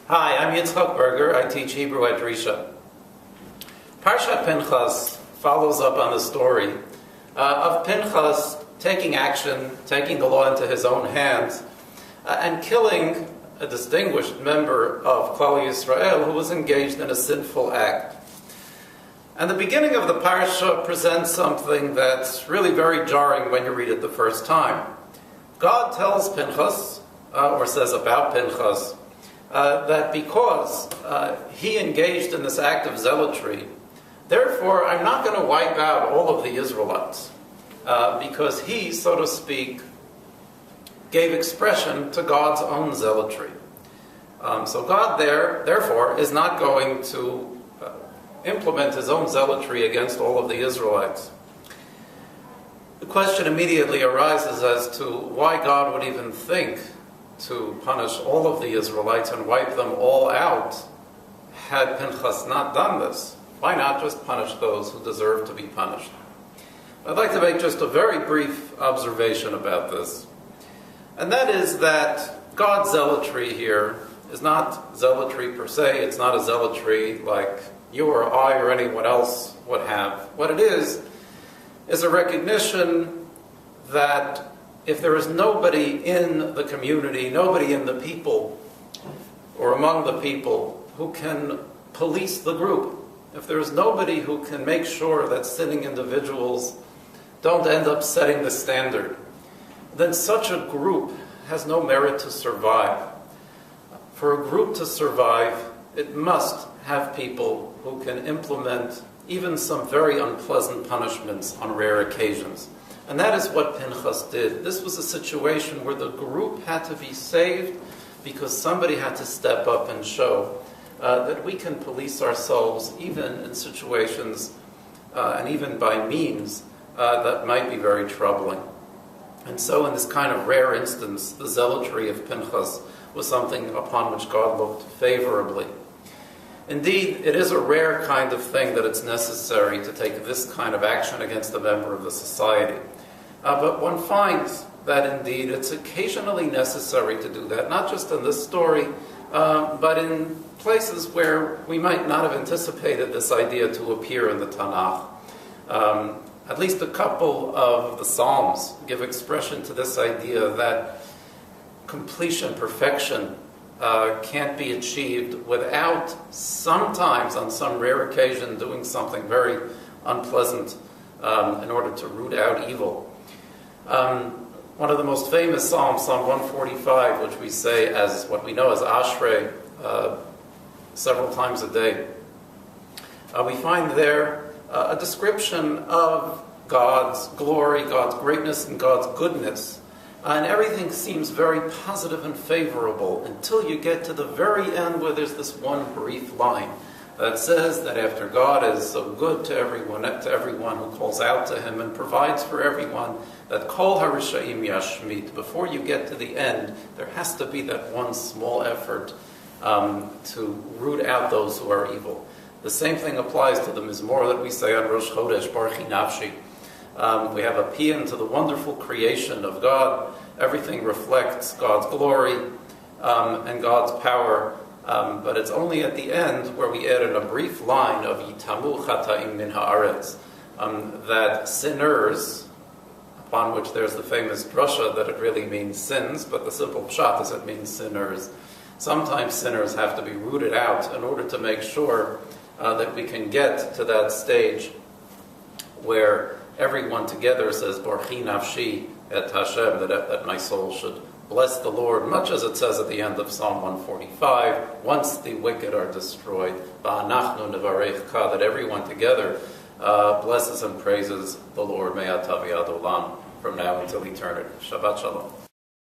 Hi, I'm Yitzhak Berger. I teach Hebrew at Risha. Parashat Pinchas follows up on the story of Pinchas taking action, taking the law into his own hands, and killing a distinguished member of Klal Yisrael who was engaged in a sinful act. And the beginning of the parasha presents something that's really very jarring when you read it the first time. God tells Pinchas, or says about Pinchas, that because he engaged in this act of zealotry, therefore I'm not going to wipe out all of the Israelites, because he, so to speak, gave expression to God's own zealotry. So God therefore is not going to implement his own zealotry against all of the Israelites. The question immediately arises as to why God would even think to punish all of the Israelites and wipe them all out had Pinchas not done this. Why not just punish those who deserve to be punished? I'd like to make just a very brief observation about this. And that is that God's zealotry here is not zealotry per se. It's not a zealotry like you or I or anyone else would have. What it is a recognition that if there is nobody in the community, nobody in the people, or among the people, who can police the group, if there is nobody who can make sure that sinning individuals don't end up setting the standard, then such a group has no merit to survive. For a group to survive, it must have people who can implement even some very unpleasant punishments on rare occasions. And that is what Pinchas did. This was a situation where the group had to be saved because somebody had to step up and show that we can police ourselves even in situations and even by means that might be very troubling. And so in this kind of rare instance, the zealotry of Pinchas was something upon which God looked favorably. Indeed, it is a rare kind of thing that it's necessary to take this kind of action against a member of the society. But one finds that indeed it's occasionally necessary to do that, not just in this story, but in places where we might not have anticipated this idea to appear in the Tanakh. At least a couple of the Psalms give expression to this idea that completion, perfection, can't be achieved without sometimes, on some rare occasion, doing something very unpleasant in order to root out evil. One of the most famous Psalms, Psalm 145, which we say as what we know as Ashrei several times a day, we find there a description of God's glory, God's greatness, and God's goodness. And everything seems very positive and favorable until you get to the very end where there's this one brief line that says that after God is so good to everyone who calls out to him and provides for everyone, that kol harishaim yashmit, before you get to the end, there has to be that one small effort to root out those who are evil. The same thing applies to the Mizmor that we say on Rosh Chodesh, Barchi Nafshi. We have a paean to the wonderful creation of God. Everything reflects God's glory and God's power. But it's only at the end where we add in a brief line of Yitamu Chata'im min haaretz, that sinners, upon which there's the famous drasha that it really means sins, but the simple pshat is it means sinners. Sometimes sinners have to be rooted out in order to make sure that we can get to that stage where everyone together says, Barchi nafshi et Hashem, that my soul should bless the Lord, much as it says at the end of Psalm 145, once the wicked are destroyed, Ba'anachnu nevarechka, that everyone together blesses and praises the Lord, Me'atav Yad Olam, from now until eternity. Shabbat Shalom.